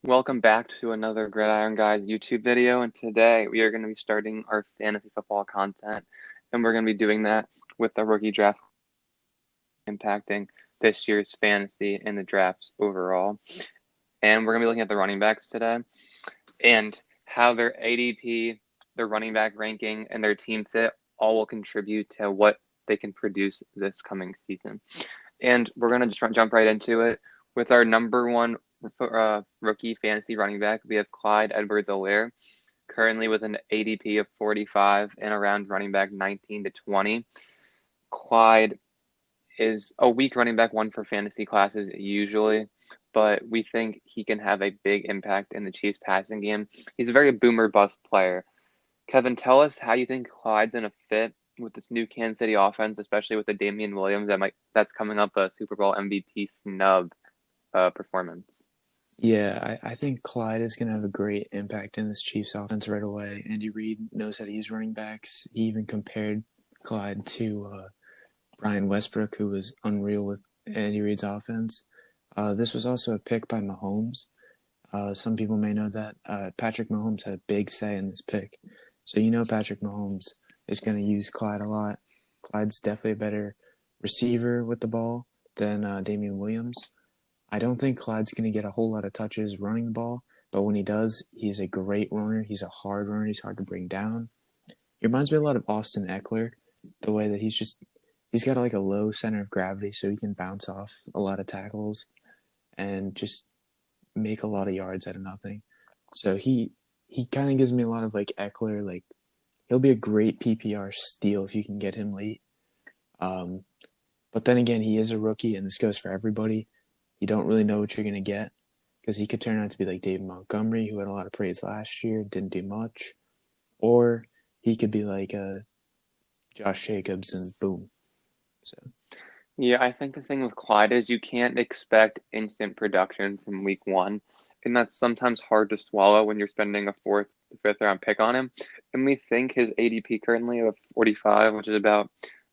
Welcome back to another Gridiron Guys YouTube video, and today we are going to be starting our fantasy football content, and we're going to be doing that with the rookie draft impacting this year's fantasy and the drafts overall. And we're going to be looking at the running backs today and how their ADP, their running back ranking, and their team fit all will contribute to what they can produce this coming season. And we're going to just jump right into it with our number one rookie fantasy running back. We have Clyde Edwards-Helaire, currently with an ADP of 45 and around running back 19 to 20. Clyde is a weak running back, one for fantasy classes usually, but we think he can have a big impact in the Chiefs passing game. He's a very boomer bust player. Kevin, tell us how you think Clyde's going to fit with this new Kansas City offense, especially with the Damian Williams that's coming up a Super Bowl MVP snub performance. Yeah, I think Clyde is going to have a great impact in this Chiefs offense right away. Andy Reid knows how to use running backs. He even compared Clyde to Brian Westbrook, who was unreal with Andy Reid's offense. This was also a pick by Mahomes. Some people may know that Patrick Mahomes had a big say in this pick. So Patrick Mahomes is going to use Clyde a lot. Clyde's definitely a better receiver with the ball than Damian Williams. I don't think Clyde's going to get a whole lot of touches running the ball, but when he does, he's a great runner. He's a hard runner. He's hard to bring down. He reminds me a lot of Austin Eckler, the way that he's got like a low center of gravity, so he can bounce off a lot of tackles and just make a lot of yards out of nothing. So he kind of gives me a lot of like Eckler. Like he'll be a great PPR steal if you can get him late. But then again, he is a rookie, and this goes for everybody. You don't really know what you're going to get because he could turn out to be like David Montgomery, who had a lot of praise last year, didn't do much. Or he could be like Josh Jacobs and boom. So Yeah, I think the thing with Clyde is you can't expect instant production from week one, and that's sometimes hard to swallow when you're spending a fourth, fifth round pick on him. And we think his ADP currently of 45, which is about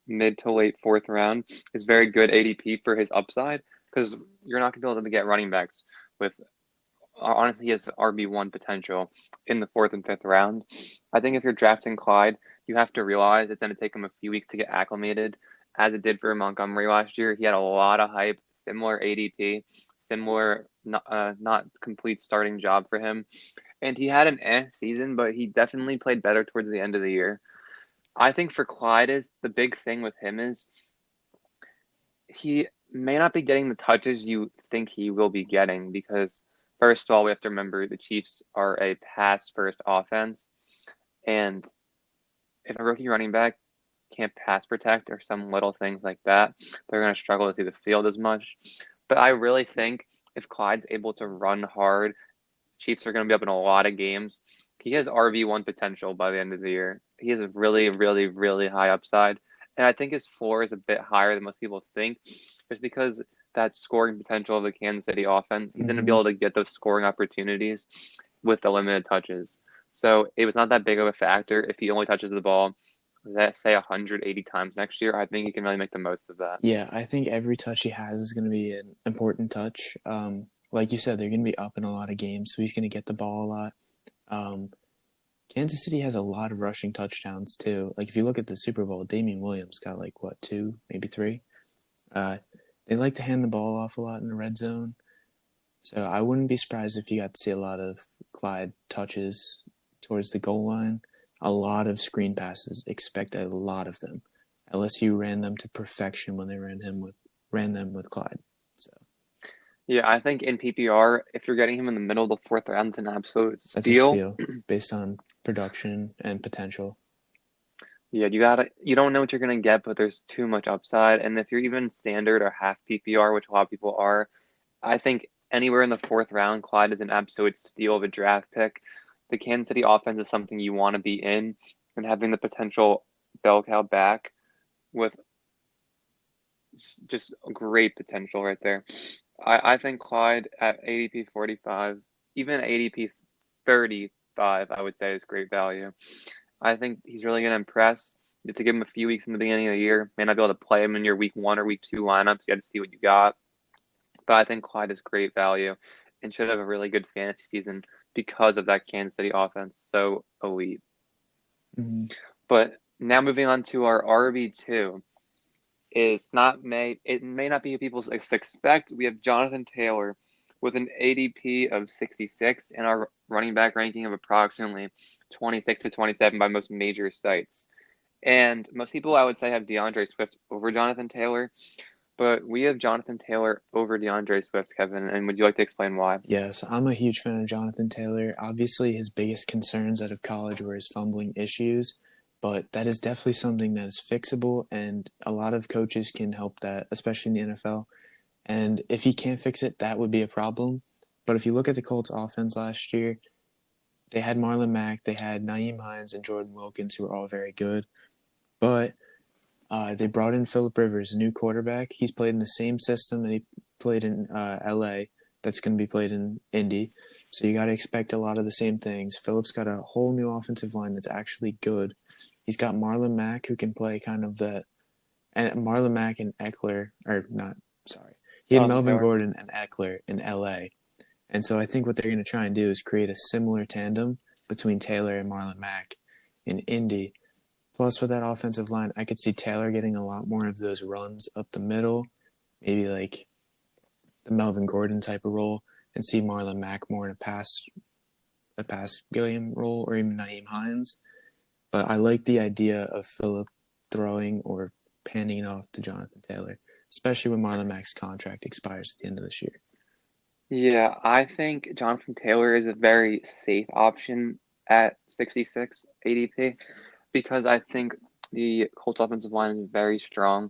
mid to late fourth round, is very good ADP for his upside because you're not going to be able to get running backs with honestly he has RB1 potential in the fourth and fifth round. I think if you're drafting Clyde, you have to realize it's going to take him a few weeks to get acclimated, as it did for Montgomery last year. He had a lot of hype, similar ADP, similar not complete starting job for him, and he had an season, but he definitely played better towards the end of the year. I think for Clyde is the big thing with him is he may not be getting the touches you think he will be getting because first of all, we have to remember the Chiefs are a pass first offense. And if a rookie running back can't pass protect or some little things like that, they're going to struggle to see the field as much. But I really think if Clyde's able to run hard, Chiefs are going to be up in a lot of games. He has RB1 potential by the end of the year. He has a really, really, really high upside. And I think his floor is a bit higher than most people think, just because that scoring potential of the Kansas City offense. He's going to be able to get those scoring opportunities with the limited touches. So it was not that big of a factor if he only touches the ball, let's say 180 times next year. I think he can really make the most of that. yeah, I think every touch he has is going to be an important touch. Like you said, they're going to be up in a lot of games, so he's going to get the ball a lot. Um, Kansas City has a lot of rushing touchdowns too. Like if you look at the Super Bowl, Damian Williams got like what, two, maybe three. Uh, they like to hand the ball off a lot in the red zone. So I wouldn't be surprised if you got to see a lot of Clyde touches towards the goal line. A lot of screen passes. Expect a lot of them. LSU ran them to perfection when they ran them with Clyde. So Yeah, I think in PPR, if you're getting him in the middle of the fourth round, it's an absolute that's a steal. steal based on production and potential. Yeah, you don't know what you're gonna get, but there's too much upside. And if you're even standard or half PPR, which a lot of people are, I think anywhere in the fourth round, Clyde is an absolute steal of a draft pick. The Kansas City offense is something you want to be in, and having the potential bell cow back with just great potential right there. I think Clyde at ADP 45, even ADP 35, I would say is great value. I think he's really going to impress. Just to give him a few weeks in the beginning of the year, may not be able to play him in your week one or week two lineups. You got to see what you got. But I think Clyde is great value. and should have a really good fantasy season because of that Kansas City offense. So elite. Mhm. But now moving on to our RB2 is not may it may not be what people expect. We have Jonathan Taylor with an ADP of 66 and our running back ranking of approximately 26 to 27 by most major sites. And most people, I would say, have DeAndre Swift over Jonathan Taylor, but we have Jonathan Taylor over DeAndre Swift, Kevin. And would you like to explain why? Yes, I'm a huge fan of Jonathan Taylor. Obviously, his biggest concerns out of college were his fumbling issues, but that is definitely something that is fixable, and a lot of coaches can help that, especially in the NFL. And if he can't fix it, that would be a problem. But if you look at the Colts offense last year, they had Marlon Mack, they had Naeem Hines and Jordan Wilkins, who were all very good. But they brought in Philip Rivers, a new quarterback. He's played in the same system that he played in LA that's going to be played in Indy. So you got to expect a lot of the same things. Philip's got a whole new offensive line that's actually good. He's got Marlon Mack, who can play kind of the and Marlon Mack and Eckler, or not, sorry. He had Jonathan Melvin Taylor. Gordon and Eckler in LA. And so I think what they're going to try and do is create a similar tandem between Taylor and Marlon Mack in Indy. Plus, with that offensive line, I could see Taylor getting a lot more of those runs up the middle, maybe like the Melvin Gordon type of role, and see Marlon Mack more in a pass game role, or even Naeem Hines. But I like the idea of Phillip throwing or panning it off to Jonathan Taylor, especially when Marlon Mack's contract expires at the end of this year. Yeah, I think Jonathan Taylor is a very safe option at 66 ADP because I think the Colts offensive line is very strong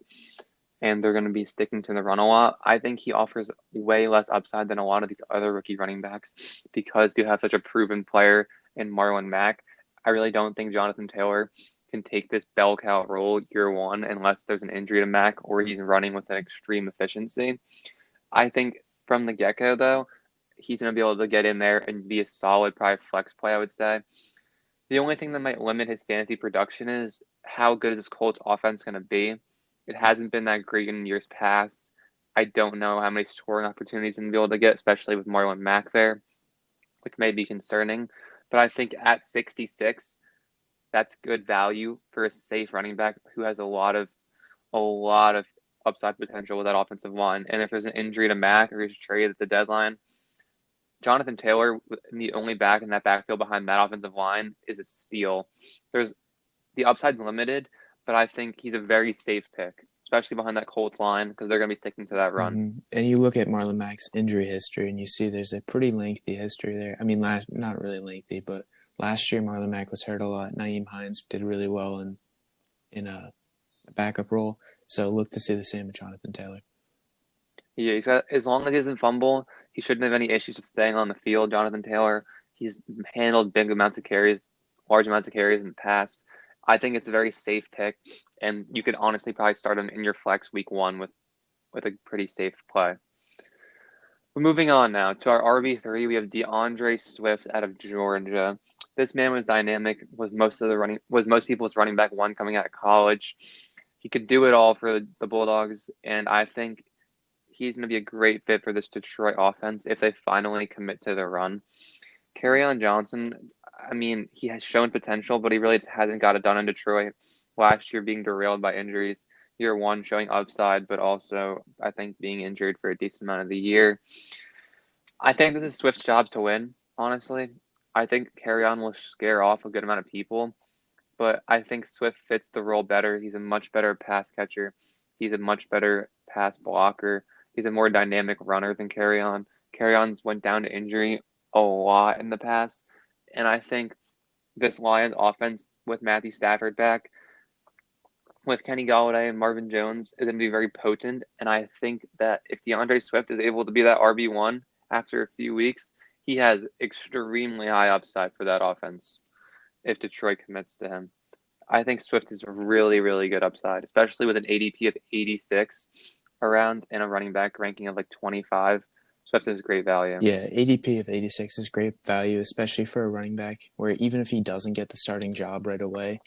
and they're going to be sticking to the run a lot. I think he offers way less upside than a lot of these other rookie running backs because they have such a proven player in Marlon Mack. I really don't think Jonathan Taylor can take this bell cow role year one unless there's an injury to Mack or he's running with an extreme efficiency. I think from the get go, though, he's going to be able to get in there and be a solid, probably flex play, I would say. The only thing that might limit his fantasy production is how good is this Colts offense going to be. It hasn't been that great in years past. I don't know how many scoring opportunities he's going to be able to get, especially with Marlon Mack there, which may be concerning. But I think at 66, that's good value for a safe running back who has a lot of upside potential with that offensive line. And if there's an injury to Mack or he's traded at the deadline, Jonathan Taylor, the only back in that backfield behind that offensive line, is a steal. There's the upside's limited, but I think he's a very safe pick, especially behind that Colts line because they're going to be sticking to that run. And you look at Marlon Mack's injury history, and you see there's a pretty lengthy history there. I mean, not really lengthy, but last year Marlon Mack was hurt a lot. Naeem Hines did really well in a backup role. So look to see the same with Jonathan Taylor. Yeah, he's got as long as he doesn't fumble, he shouldn't have any issues with staying on the field. Jonathan Taylor, he's handled big amounts of carries, large amounts of carries in the past. I think it's a very safe pick, and you could honestly probably start him in your flex week one with a pretty safe play. But moving on now to our RB3, we have DeAndre Swift out of Georgia. This man was dynamic, was most people's running back one coming out of college. He could do it all for the Bulldogs, and I think he's going to be a great fit for this Detroit offense if they finally commit to the run. Kerryon Johnson, I mean, he has shown potential, but he really just hasn't got it done in Detroit. Last year being derailed by injuries. Year one showing upside, but also I think being injured for a decent amount of the year. I think this is Swift's job to win, honestly. I think Kerryon will scare off a good amount of people, but I think Swift fits the role better. He's a much better pass catcher. He's a much better pass blocker. He's a more dynamic runner than Kerryon. Kerryon's went down to injury a lot in the past, and I think this Lions offense with Matthew Stafford back, with Kenny Galladay and Marvin Jones, is going to be very potent. And I think that if DeAndre Swift is able to be that RB1 after a few weeks, he has extremely high upside for that offense if Detroit commits to him. I think Swift is a really, really good upside, especially with an ADP of 86 around and a running back ranking of like 25. Swift is great value. Yeah, ADP of 86 is great value, especially for a running back, where even if he doesn't get the starting job right away,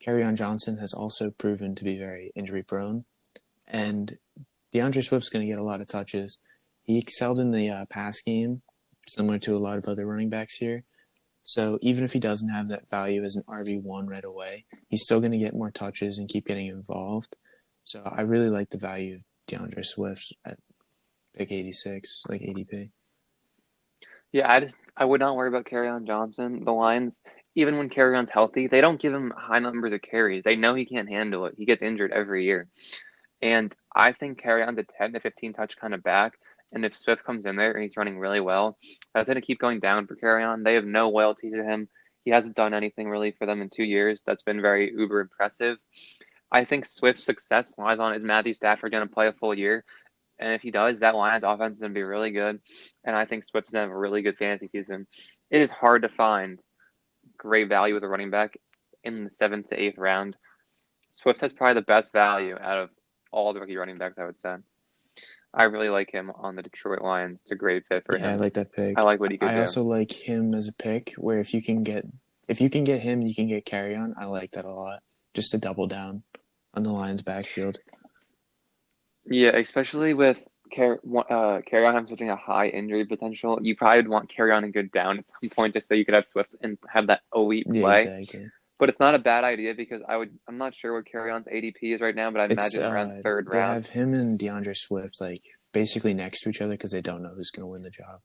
Kerryon Johnson has also proven to be very injury prone. And DeAndre Swift's going to get a lot of touches. He excelled in the pass game similar to a lot of other running backs here. So even if he doesn't have that value as an RB1 right away, he's still going to get more touches and keep getting involved. So I really like the value of DeAndre Swift at pick 86, like ADP. Yeah, I would not worry about Kerryon Johnson. The Lions, even when Kerryon's healthy, they don't give him high numbers of carries. They know he can't handle it. He gets injured every year. And I think Kerryon's a 10 to 15 touch kind of back. And if Swift comes in there and he's running really well, that's going to keep going down for Kerryon. They have no loyalty to him. He hasn't done anything really for them in 2 years. That's been very uber impressive. I think Swift's success lies on, is Matthew Stafford going to play a full year? And if he does, that Lions offense is going to be really good. And I think Swift's going to have a really good fantasy season. It is hard to find great value as a running back in the 7th to 8th round. Swift has probably the best value out of all the rookie running backs, I would say. I really like him on the Detroit Lions. It's a great fit for Yeah, I him. like that I pick. like what he could I do. also like him as a pick where if you can get him, you can get carry on. I like that a lot. Just to double down on the Lions backfield. Yeah, especially with Carry on having such a high injury potential, you probably would want Carry on and go down at some point just so you could have Swift and have that elite Yeah, play. exactly. But it's not a bad idea because I'm not sure what Carry On's ADP is right now, but I It's imagine around third they round. have him and DeAndre Swift like basically next to each other because they don't know who's going to win the job.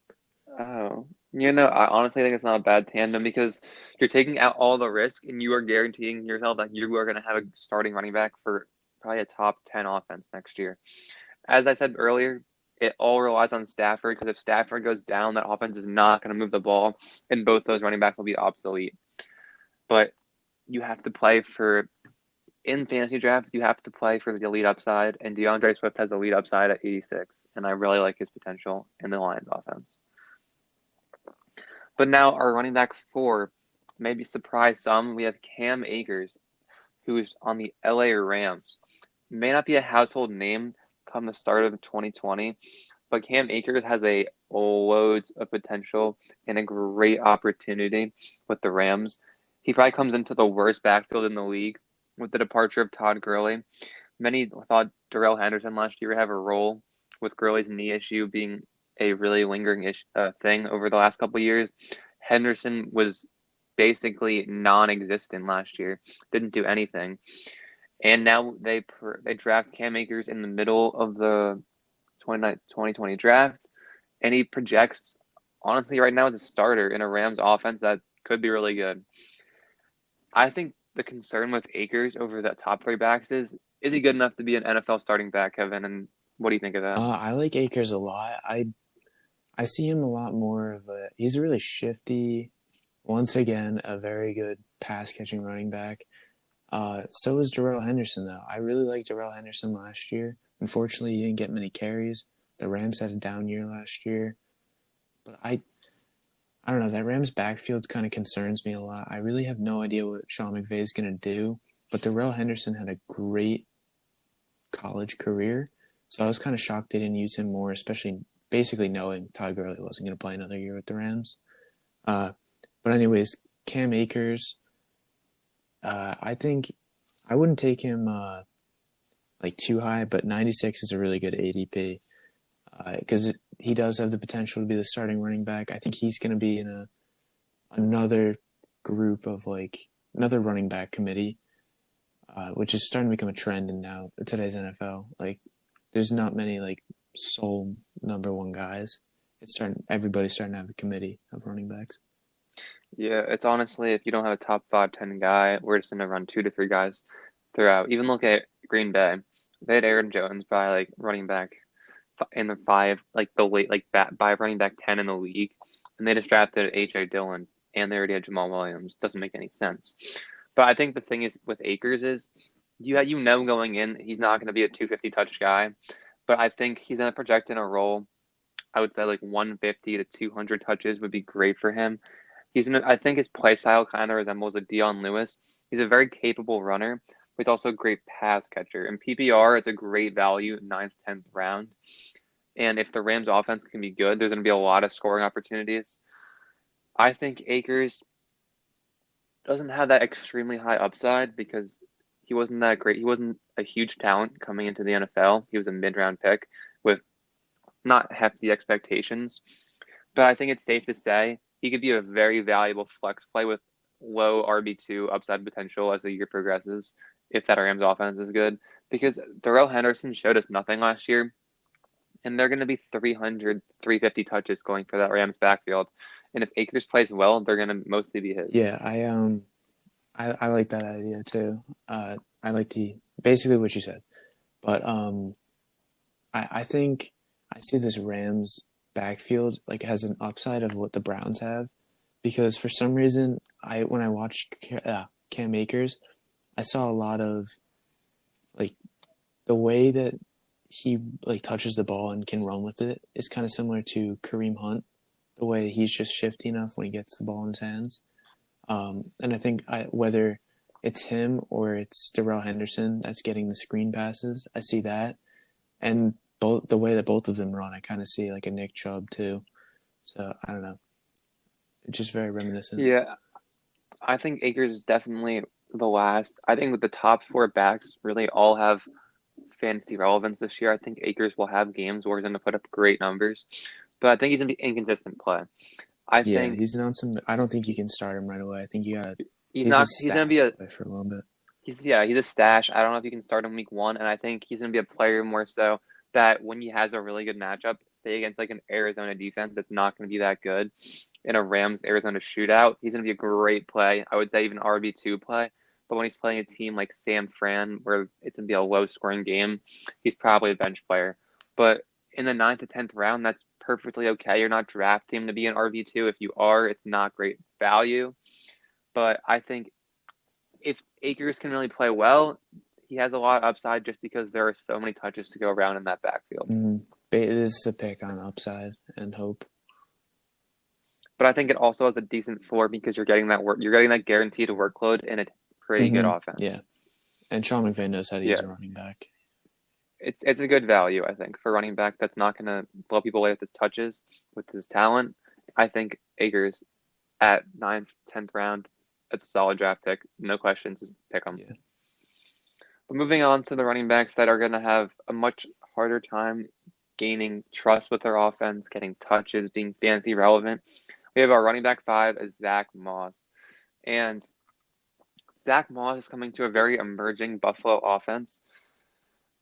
Oh, I honestly think it's not a bad tandem because you're taking out all the risk and you are guaranteeing yourself that you are going to have a starting running back for probably a top 10 offense next year. As I said earlier, it all relies on Stafford because if Stafford goes down, that offense is not going to move the ball, and both those running backs will be obsolete. But you have to play for in fantasy drafts. You have to play for the elite upside, and DeAndre Swift has elite upside at 86, and I really like his potential in the Lions offense. But now our running back four, maybe surprise some. We have Cam Akers, who's on the LA Rams. May not be a household name come the start of 2020, but Cam Akers has a loads of potential and a great opportunity with the Rams. He probably comes into the worst backfield in the league with the departure of Todd Gurley. Many thought Darrell Henderson last year would have a role with Gurley's knee issue being a really lingering thing over the last couple of years. Henderson was basically non-existent last year, didn't do anything, and now they draft Cam Akers in the middle of the 2020 draft, and he projects honestly right now as a starter in a Rams offense that could be really good. I think the concern with Akers over the top three backs is he good enough to be an NFL starting back, Kevin? And what do you think of that? I like Akers a lot. I see him a lot more of a. He's really shifty. Once again, a very good pass catching running back. So is Darrell Henderson though. I really liked Darrell Henderson last year. Unfortunately, he didn't get many carries. The Rams had a down year last year, but I don't know. That Rams backfield kind of concerns me a lot. I really have no idea what Sean McVay is going to do. But Darrell Henderson had a great college career, so I was kind of shocked they didn't use him more, especially basically knowing Todd Gurley wasn't going to play another year with the Rams. But anyways, Cam Akers, I think I wouldn't take him like too high, but 96 is a really good ADP because he does have the potential to be the starting running back. I think he's going to be in another group of like another running back committee, which is starting to become a trend in now today's NFL. Like, there's not many like sole number one guys. Everybody's starting to have a committee of running backs. Yeah, it's honestly, if you don't have a top 5, 10 guy, we're just gonna run 2 to 3 guys throughout. Even look at Green Bay. They had Aaron Jones by like running back in the five, like the late, like by running back 10 in the league, and they just drafted H.A. Dillon, and they already had Jamal Williams. Doesn't make any sense. But I think the thing is with Akers is you know going in he's not going to be a 250 touch guy, but I think he's going to project in a role. I would say like 150 to 200 touches would be great for him. I think his play style kind of resembles a Dion Lewis. He's a very capable runner, but he's also a great pass catcher. In PPR, it's a great value, ninth, 10th round. And if the Rams offense can be good, there's going to be a lot of scoring opportunities. I think Akers doesn't have that extremely high upside because he wasn't that great. He wasn't a huge talent coming into the NFL. He was a mid-round pick with not hefty expectations. but I think it's safe to say he could be a very valuable flex play with low RB2 upside potential as the year progresses if that Rams offense is good. Because Darrell Henderson showed us nothing last year, and they're going to be 300, 350 touches going for that Rams backfield. And if Akers plays well, they're going to mostly be his. Yeah, I like that idea too. I like the basically what you said, but I think I see this Rams backfield like has an upside of what the Browns have, because for some reason when I watched Cam Akers, I saw a lot of like the way that he like touches the ball and can run with it is kind of similar to Kareem Hunt. The way he's just shifty enough when he gets the ball in his hands. And I think whether it's him or it's Darrell Henderson that's getting the screen passes, I see that. And both the way that both of them run, I kind of see like a Nick Chubb too. So I don't know. It's just very reminiscent. Yeah, I think Akers is definitely the last. I think with the top four backs really all have fantasy relevance this year. I think Akers will have games where he's going to put up great numbers, but I think he's going to be inconsistent play. I Yeah, think he's on some. I don't think you can start him right away. I think you got. he's He's a not. He's going to be stash a. play for a little bit. He's a stash. I don't know if you can start him week one, and I think he's going to be a player more so that when he has a really good matchup, say against like an Arizona defense that's not going to be that good, in a Rams Arizona shootout, he's going to be a great play. I would say even RB2 play. But when he's playing a team like San Fran, where it's going to be a low scoring game, he's probably a bench player. But in the ninth to 10th round, that's perfectly okay. You're not drafting him to be an RB2. If you are, it's not great value. But I think if Akers can really play well, he has a lot of upside just because there are so many touches to go around in that backfield. This is a pick on upside and hope. But I think it also has a decent floor because you're getting that work, you're getting that guaranteed workload in a pretty good Yeah, offense. and Sean McVay knows how to use Yeah, a running back. it's a good value I think for running back that's not going to blow people away with his touches, with his talent. I think Akers at ninth, 10th round, it's a solid draft pick, no questions. Just pick him. Yeah. But moving on to the running backs that are going to have a much harder time gaining trust with their offense, getting touches, being fantasy relevant. We have our running back five as Zach Moss. And Zach Moss is coming to a very emerging Buffalo offense.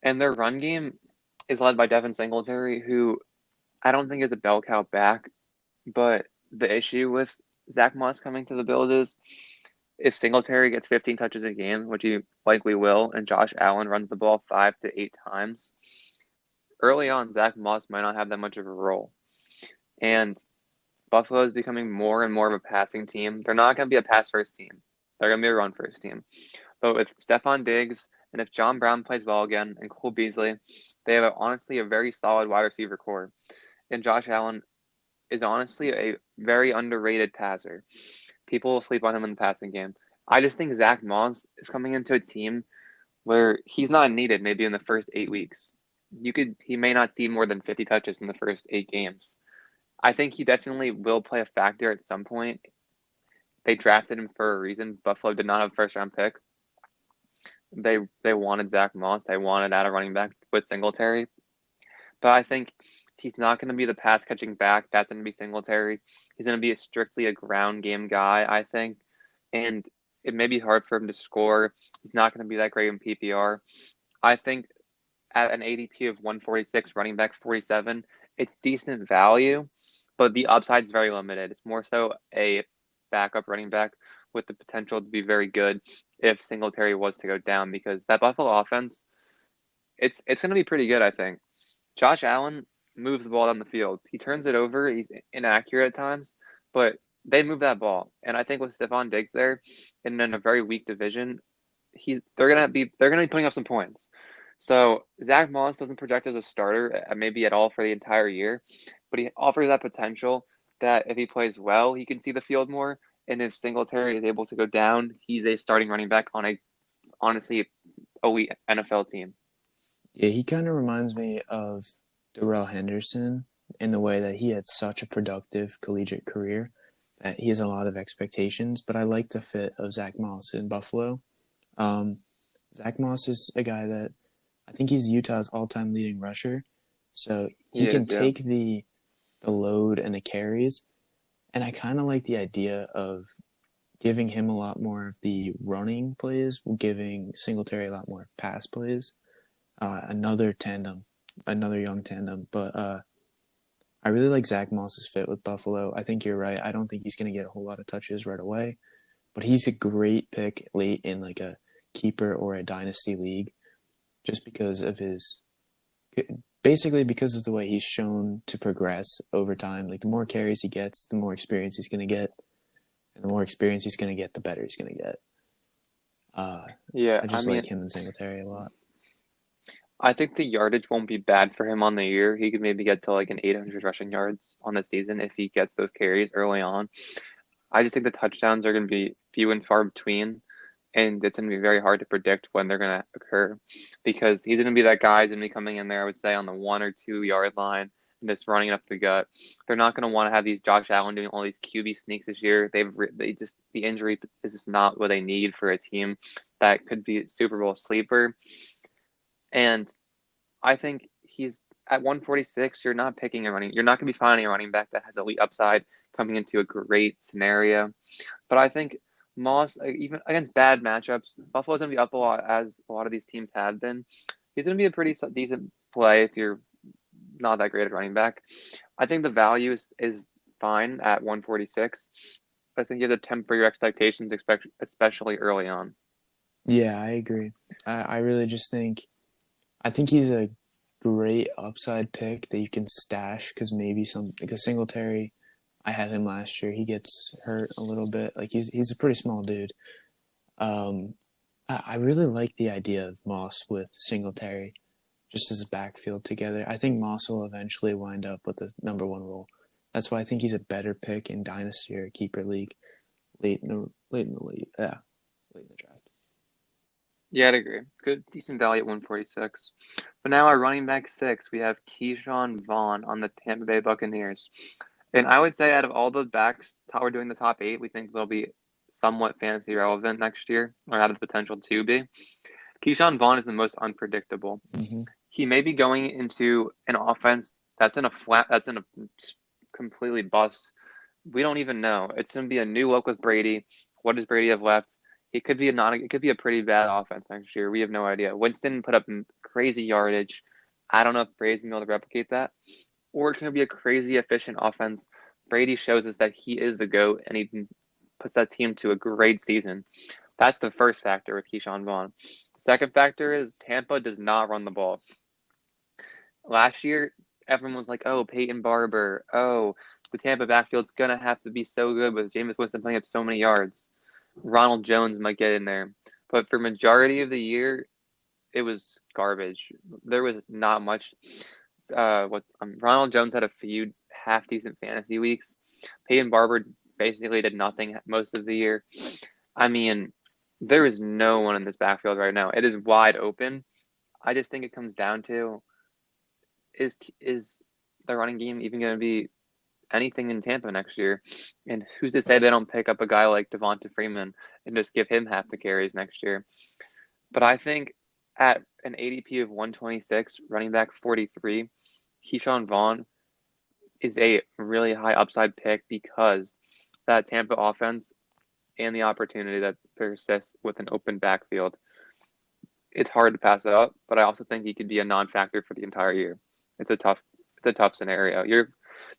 And their run game is led by Devin Singletary, who I don't think is a bell cow back. But the issue with Zach Moss coming to the Bills is if Singletary gets 15 touches a game, which he likely will, and Josh Allen runs the ball 5 to 8 times, early on, Zach Moss might not have that much of a role. And Buffalo is becoming more and more of a passing team. They're not going to be a pass first team. They're going to be a run first team. But with Stephon Diggs and if John Brown plays well again and Cole Beasley, they have honestly a very solid wide receiver core. And Josh Allen is honestly a very underrated passer. People will sleep on him in the passing game. I just think Zach Moss is coming into a team where he's not needed maybe in the first 8 weeks. He may not see more than 50 touches in the first 8 games. I think he definitely will play a factor at some point. They drafted him for a reason. Buffalo did not have a first round pick. They wanted Zach Moss. They wanted out a running back with Singletary. But I think he's not going to be the pass catching back. That's going to be Singletary. He's going to be strictly a ground game guy, I think. And it may be hard for him to score. He's not going to be that great in PPR. I think at an ADP of 146, running back 47, it's decent value, but the upside is very limited. It's more so a backup running back with the potential to be very good if Singletary was to go down because that Buffalo offense, it's going to be pretty good, I think. Josh Allen moves the ball down the field. He turns it over. He's inaccurate at times, but they move that ball. And I think with Stephon Diggs there, and in a very weak division, they're gonna be putting up some points. So Zach Moss doesn't project as a starter, maybe at all for the entire year, but he offers that potential that if he plays well, he can see the field more. And if Singletary is able to go down, he's a starting running back on a honestly elite NFL team. Yeah, he kind of reminds me of Darrell Henderson in the way that he had such a productive collegiate career that he has a lot of expectations. But I like the fit of Zach Moss in Buffalo. Um, Zach Moss is a guy that I think he's Utah's all-time leading rusher, so He he can is, yeah. take the the load and the carries. And I kind of like the idea of giving him a lot more of the running plays, giving Singletary a lot more pass plays. Another tandem, another young tandem. But I really like Zach Moss's fit with Buffalo. I think you're right. I don't think he's going to get a whole lot of touches right away, but he's a great pick late in like a keeper or a dynasty league, just because of his, basically because of the way he's shown to progress over time. Like the more carries he gets, the more experience he's going to get, and the more experience he's going to get, the better he's going to get. Yeah, I I just like mean, him and Singletary a lot. I think the yardage won't be bad for him on the year. He could maybe get to like an 800 rushing yards on the season if he gets those carries early on. I just think the touchdowns are going to be few and far between, and it's going to be very hard to predict when they're going to occur because he's going to be that guy who's going to be coming in there, I would say, on the 1 or 2 yard line and just running it up the gut. They're not going to want to have these Josh Allen doing all these QB sneaks this year. They just the injury is just not what they need for a team that could be a Super Bowl sleeper. And I think he's at 146. You're not picking a running. You're not going to be finding a running back that has elite upside coming into a great scenario. But I think Moss, even against bad matchups, Buffalo's going to be up a lot, as a lot of these teams have been. He's going to be a pretty decent play if you're not that great at running back. I think the value is fine at 146. I think you have to temper your expectations, especially early on. Yeah, I agree. I really just think I think he's a great upside pick that you can stash because maybe some because Singletary, I had him last year. He gets hurt a little bit. Like he's a pretty small dude. Um, I really like the idea of Moss with Singletary just as a backfield together. I think Moss will eventually wind up with the number one role. That's why I think he's a better pick in dynasty or keeper league late in the league. Yeah, late in the draft. Yeah, I'd agree. Good, decent value at 146. But now our running back six, we have Keyshawn Vaughn on the Tampa Bay Buccaneers. And I would say out of all the backs, we're doing the top eight, we think they'll be somewhat fantasy relevant next year, or have the potential to be. Keyshawn Vaughn is the most unpredictable. Mm-hmm. He may be going into an offense that's in a completely bust. We don't even know. It's going to be a new look with Brady. What does Brady have left? It could be a pretty bad offense next year. We have no idea. Winston put up crazy yardage. I don't know if Brady's gonna be able to replicate that, or it could be a crazy efficient offense. Brady shows us that he is the GOAT, and he puts that team to a great season. That's the first factor with Keyshawn Vaughn. The second factor is Tampa does not run the ball. Last year, everyone was like, "Oh, Peyton Barber. Oh, the Tampa backfield's gonna have to be so good with Jameis Winston playing up so many yards. Ronald Jones might get in there." But for majority of the year, it was garbage. There was not much. What Ronald Jones had a few half decent fantasy weeks. Peyton Barber basically did nothing most of the year. I mean, there is no one in this backfield right now. It is wide open. I just think it comes down to is the running game even going to be anything in Tampa next year? And who's to say they don't pick up a guy like Devonta Freeman and just give him half the carries next year? But I think at an ADP of 126, running back 43, Keyshawn Vaughn is a really high upside pick because that Tampa offense and the opportunity that persists with an open backfield, it's hard to pass up. But I also think he could be a non-factor for the entire year. It's a tough scenario.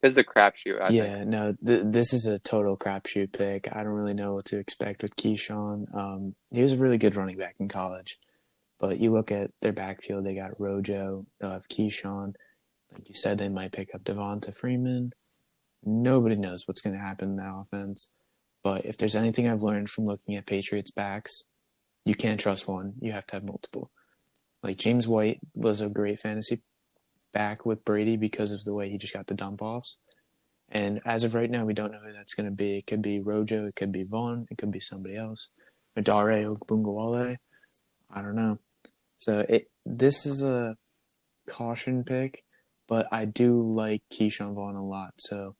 This is a crapshoot, I think. Yeah, no, this is a total crapshoot pick. I don't really know what to expect with Keyshawn. He was a really good running back in college, but you look at their backfield, they got Rojo, they'll have Keyshawn. Like you said, they might pick up Devonta Freeman. Nobody knows what's going to happen in that offense. But if there's anything I've learned from looking at Patriots backs, you can't trust one. You have to have multiple. Like James White was a great fantasy back with Brady because of the way he just got the dump offs. And as of right now, we don't know who that's going to be. It could be Rojo, it could be Vaughn, it could be somebody else. Madare Ogbungawale, I don't know. So this is a caution pick, but I do like Keyshawn Vaughn a lot. So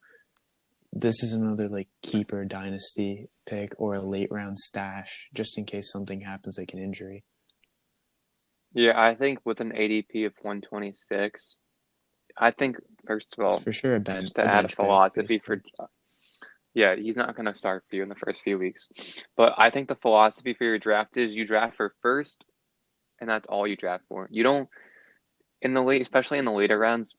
this is another like keeper dynasty pick or a late round stash just in case something happens like an injury. Yeah, I think with an ADP of 126, I think First of It's all, for sure just to a add a bench pick, philosophy basically. for yeah, he's not going to start for you in the first few weeks. But I think the philosophy for your draft is you draft for first, and that's all you draft for. You don't in the late, especially in the later rounds,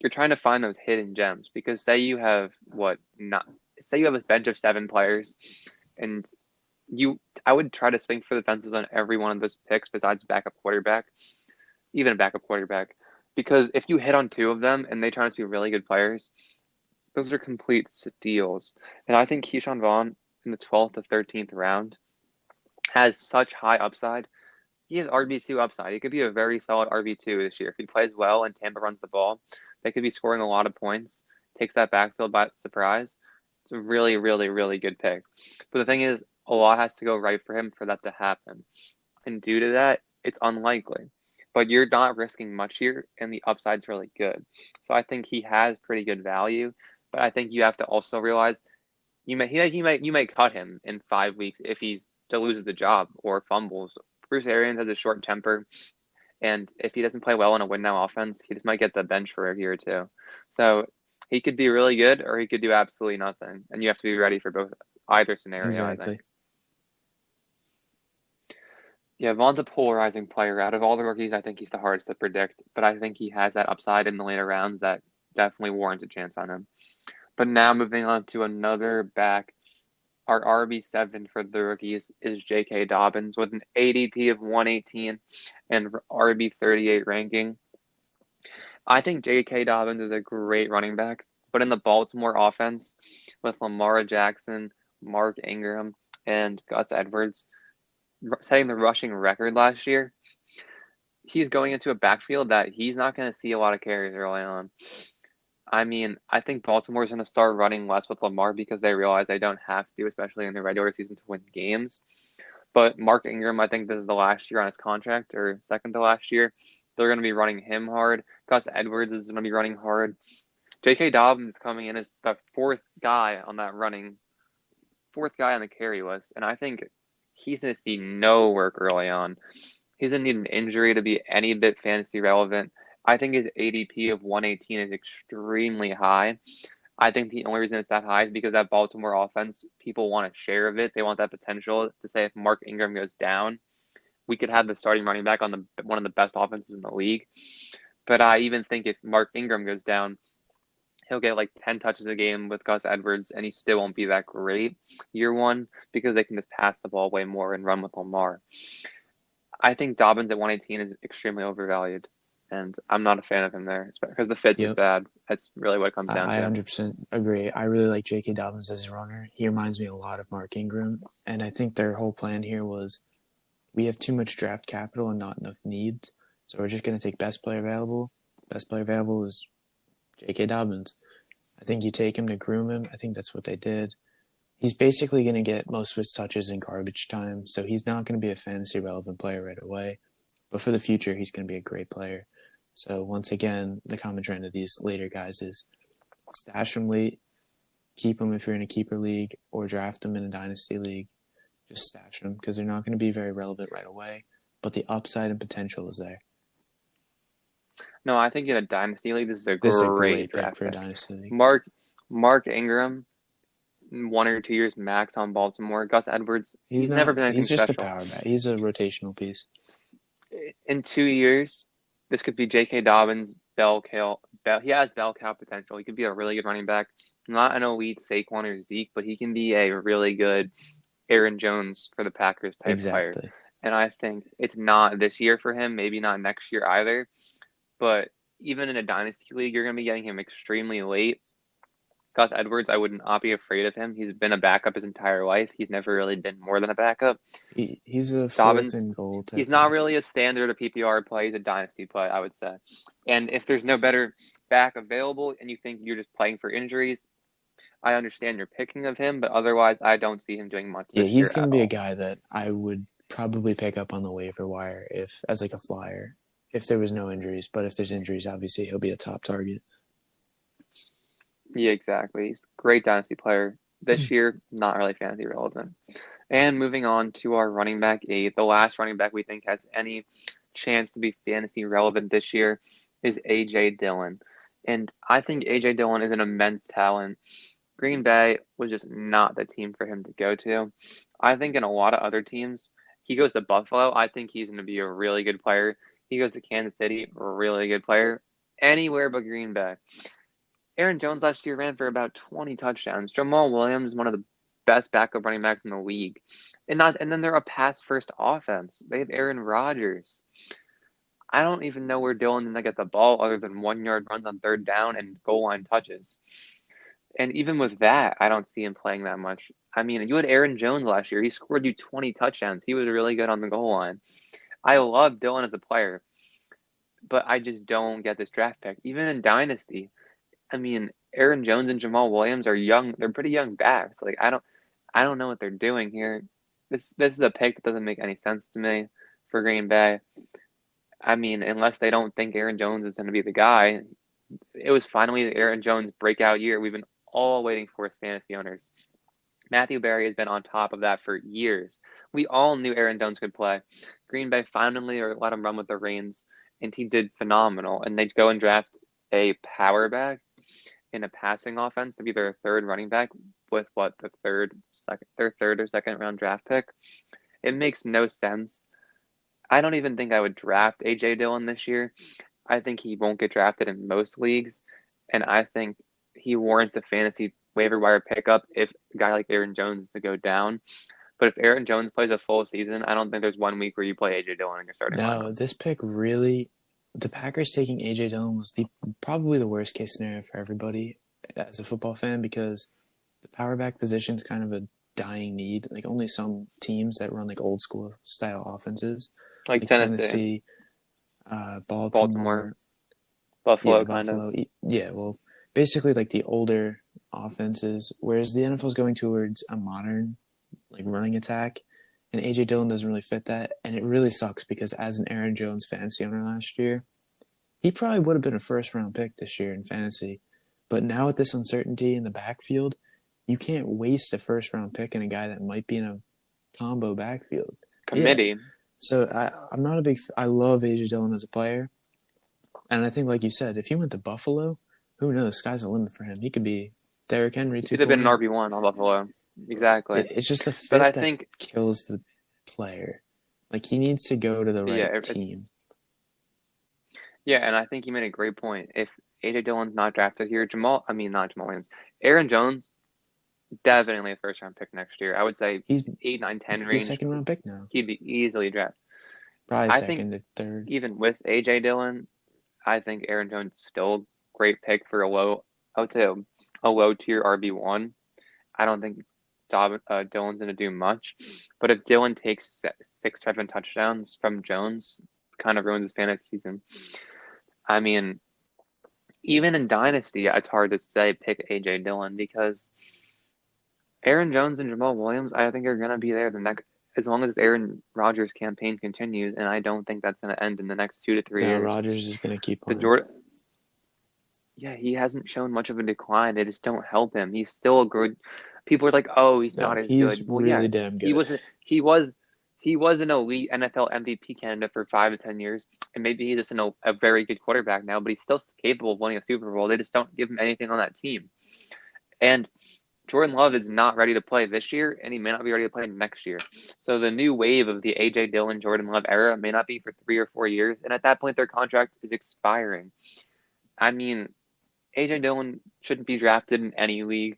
you're trying to find those hidden gems because say you have what not say you have a bench of 7 players, and you I would try to swing for the fences on every one of those picks besides backup quarterback, even a backup quarterback, because if you hit on 2 of them and they turn out to be really good players, those are complete steals. And I think Keyshawn Vaughn in the 12th to 13th round has such high upside. He has RB2 upside. He could be a very solid RB2 this year. If he plays well and Tampa runs the ball, they could be scoring a lot of points, takes that backfield by surprise. It's a really, really, really good pick. But the thing is, a lot has to go right for him for that to happen. And due to that, it's unlikely. But you're not risking much here, and the upside's really good. So I think he has pretty good value. But I think you have to also realize you may cut him in 5 weeks if he's to loses the job or fumbles. Bruce Arians has a short temper, and if he doesn't play well in a win now offense, he just might get the bench for a year or two. So he could be really good, or he could do absolutely nothing, and you have to be ready for either scenario. I think. Exactly. Yeah, Vaughn's a polarizing player. Out of all the rookies, I think he's the hardest to predict, but I think he has that upside in the later rounds that definitely warrants a chance on him. But now moving on to another back. Our RB7 for the rookies is J.K. Dobbins with an ADP of 118 and RB38 ranking. I think J.K. Dobbins is a great running back, but in the Baltimore offense with Lamar Jackson, Mark Ingram, and Gus Edwards setting the rushing record last year, he's going into a backfield that he's not going to see a lot of carries early on. I mean, I think Baltimore's going to start running less with Lamar because they realize they don't have to, especially in the regular season, to win games. But Mark Ingram, I think this is the last year on his contract, or second to last year. They're going to be running him hard. Gus Edwards is going to be running hard. J.K. Dobbins coming in as the fourth guy on the carry list, and I think he's going to see no work early on. He's going to need an injury to be any bit fantasy relevant. I think his ADP of 118 is extremely high. I think the only reason it's that high is because that Baltimore offense, people want a share of it. They want that potential to say if Mark Ingram goes down, we could have the starting running back on one of the best offenses in the league. But I even think if Mark Ingram goes down, he'll get like 10 touches a game with Gus Edwards, and he still won't be that great year one because they can just pass the ball way more and run with Lamar. I think Dobbins at 118 is extremely overvalued, and I'm not a fan of him there because the fits is Yep. bad. That's really what it comes down I to. 100% agree. I really like J.K. Dobbins as a runner. He reminds me a lot of Mark Ingram. And I think their whole plan here was we have too much draft capital and not enough needs. So we're just going to take best player available. Best player available is J.K. Dobbins. I think you take him to groom him. I think that's what they did. He's basically going to get most of his touches in garbage time. So he's not going to be a fantasy relevant player right away. But for the future, he's going to be a great player. So once again, the common trend of these later guys is stash them late, keep them if you're in a keeper league, or draft them in a dynasty league. Just stash them because they're not going to be very relevant right away, but the upside and potential is there. No, I think in a dynasty league, this is a This is a great great pick draft for a pick. dynasty league. Mark Ingram, 1 or 2 years max on Baltimore. Gus Edwards, He's he's never not. been anything He's just a special. power back. He's a rotational piece. In 2 years, this could be J.K. Dobbins, bell cow. He has bell cow potential. He could be a really good running back. Not an elite Saquon or Zeke, but he can be a really good Aaron Jones for the Packers type player. Exactly. And I think it's not this year for him, maybe not next year either. But even in a dynasty league, you're going to be getting him extremely late. Gus Edwards, I would not be afraid of him. He's been a backup his entire life. He's never really been more than a backup. He's a fourth Dobbins, and goal type he's not guy. really a standard of PPR play. He's a dynasty play, I would say. And if there's no better back available and you think you're just playing for injuries, I understand your picking of him, but otherwise, I don't see him doing much Yeah, this year he's going at to be a all. guy that I would probably pick up on the waiver wire if as like a flyer if there was no injuries. But if there's injuries, obviously he'll be a top target. Yeah, exactly. He's a great dynasty player. This year, not really fantasy relevant. And moving on to our running back 8, the last running back we think has any chance to be fantasy relevant this year is A.J. Dillon. And I think A.J. Dillon is an immense talent. Green Bay was just not the team for him to go to. I think in a lot of other teams, he goes to Buffalo. I think he's going to be a really good player. He goes to Kansas City, a really good player. Anywhere but Green Bay. Aaron Jones last year ran for about 20 touchdowns. Jamal Williams, one of the best backup running backs in the league. And then they're a pass first offense. They have Aaron Rodgers. I don't even know where Dylan did get the ball other than 1 yard runs on third down and goal line touches. And even with that, I don't see him playing that much. I mean, you had Aaron Jones last year. He scored you 20 touchdowns. He was really good on the goal line. I love Dylan as a player, but I just don't get this draft pick. Even in Dynasty, I mean, Aaron Jones and Jamal Williams are young. They're pretty young backs. Like I don't know what they're doing here. This is a pick that doesn't make any sense to me for Green Bay. I mean, unless they don't think Aaron Jones is going to be the guy. It was finally the Aaron Jones breakout year we've been all waiting for as fantasy owners. Matthew Berry has been on top of that for years. We all knew Aaron Jones could play. Green Bay finally let him run with the reins, and he did phenomenal. And they'd go and draft a power back in a passing offense to be their third running back with what their third or second round draft pick. It makes no sense. I don't even think I would draft AJ Dillon this year. I think he won't get drafted in most leagues, and I think he warrants a fantasy waiver wire pickup if a guy like Aaron Jones is to go down. But if Aaron Jones plays a full season, I don't think there's 1 week where you play AJ Dillon in your starting lineup. No, this pick really, the Packers taking AJ Dillon was probably the worst case scenario for everybody as a football fan because the power back position is kind of a dying need. Like only some teams that run like old school style offenses, Like like Tennessee, Tennessee, Baltimore, Baltimore, yeah, Buffalo, kind of. Buffalo, yeah. Well, basically like the older offenses, whereas the NFL is going towards a modern like running attack, and AJ Dillon doesn't really fit that, and it really sucks because as an Aaron Jones fantasy owner last year, he probably would have been a first round pick this year in fantasy, but now with this uncertainty in the backfield, you can't waste a first round pick in a guy that might be in a combo backfield. Yeah, Committee. so I'm not a big. I love AJ Dillon as a player, and I think like you said, if he went to Buffalo, who knows? Sky's the limit for him. He could be Derrick Henry He could have been an 2.0. RB1 on Buffalo. Exactly. It's just the But I fit that think, kills the player. Like he needs to go to the yeah, right it's team. yeah, and I think you made a great point. If AJ Dillon's not drafted here, not Jamal Williams, Aaron Jones, definitely a first round pick next year. I would say He's 8, 9, 10 be a range. second round pick now. He'd be easily drafted. Probably I think second to third. even with AJ Dillon, I think Aaron Jones is still a great pick for I would say a low tier RB1. I don't think Dillon's going to do much. But if Dillon takes 6, 7 touchdowns from Jones, kind of ruins his fantasy season. I mean, even in Dynasty, it's hard to say pick A.J. Dillon because Aaron Jones and Jamal Williams, I think, are going to be there the next as long as Aaron Rodgers' campaign continues, and I don't think that's going to end in the next 2 to 3 No, years. Rodgers is going to keep The playing. Jordan, yeah, he hasn't shown much of a decline. They just don't help him. He's still a good. People are like, "Oh, he's No, not as he's good." Well, yeah, really damn he good. was. He was an elite NFL MVP candidate for 5 to 10 years, and maybe he's just a very good quarterback now. But he's still capable of winning a Super Bowl. They just don't give him anything on that team. And Jordan Love is not ready to play this year, and he may not be ready to play next year. So the new wave of the A.J. Dillon, Jordan Love era may not be for 3 or 4 years, and at that point, their contract is expiring. I mean, A.J. Dillon shouldn't be drafted in any league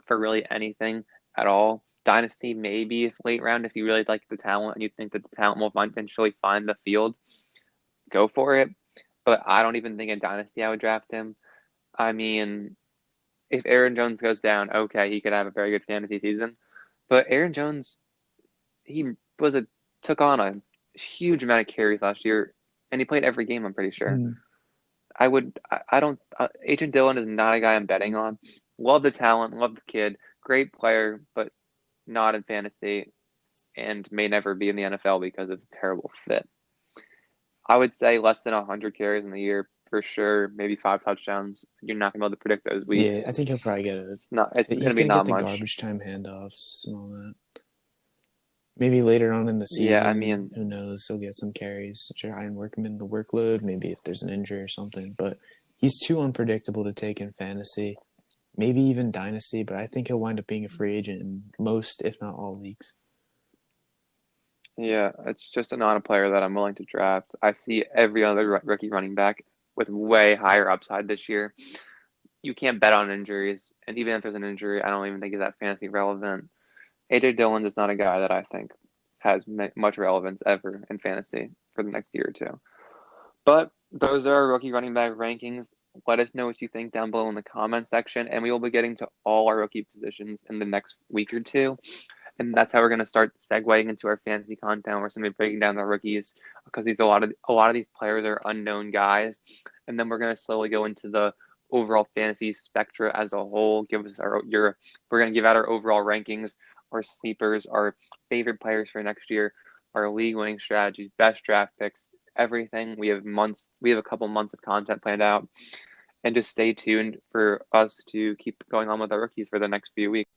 for really anything at all. Dynasty, maybe late round if you really like the talent and you think that the talent will eventually find the field, go for it. But I don't even think in Dynasty I would draft him. I mean, if Aaron Jones goes down, okay, he could have a very good fantasy season. But Aaron Jones, he took on a huge amount of carries last year, and he played every game. I'm pretty sure. Mm. I don't. Agent Dillon is not a guy I'm betting on. Love the talent, love the kid, great player, but not in fantasy, and may never be in the NFL because of the terrible fit. I would say less than 100 carries in the year for sure, maybe 5 touchdowns. You're not gonna be able to predict those Yeah, I weeks. think he'll probably get it. It's not. It's He's gonna be going to get not the much. garbage time handoffs and all that. Maybe later on in the Yeah, I season, mean, who knows? He'll get some carries to try and work him in the workload. Maybe if there's an injury or something. But he's too unpredictable to take in fantasy, maybe even dynasty. But I think he'll wind up being a free agent in most, if not all, leagues. Yeah, it's just not a player that I'm willing to draft. I see every other rookie running back with way higher upside this year. You can't bet on injuries, and even if there's an injury, I don't even think he's that fantasy relevant. AJ Dillon is not a guy that I think has much relevance ever in fantasy for the next year or two. But those are our rookie running back rankings. Let us know what you think down below in the comment section, and we will be getting to all our rookie positions in the next week or two. And that's how we're going to start segueing into our fantasy content. We're going to be breaking down the rookies because a lot of these players are unknown guys, and then we're going to slowly go into the overall fantasy spectra as a whole. We're going to give out our overall rankings, our sleepers, our favorite players for next year, our league winning strategies, best draft picks, everything. We have months. We have a couple months of content planned out, and just stay tuned for us to keep going on with our rookies for the next few weeks.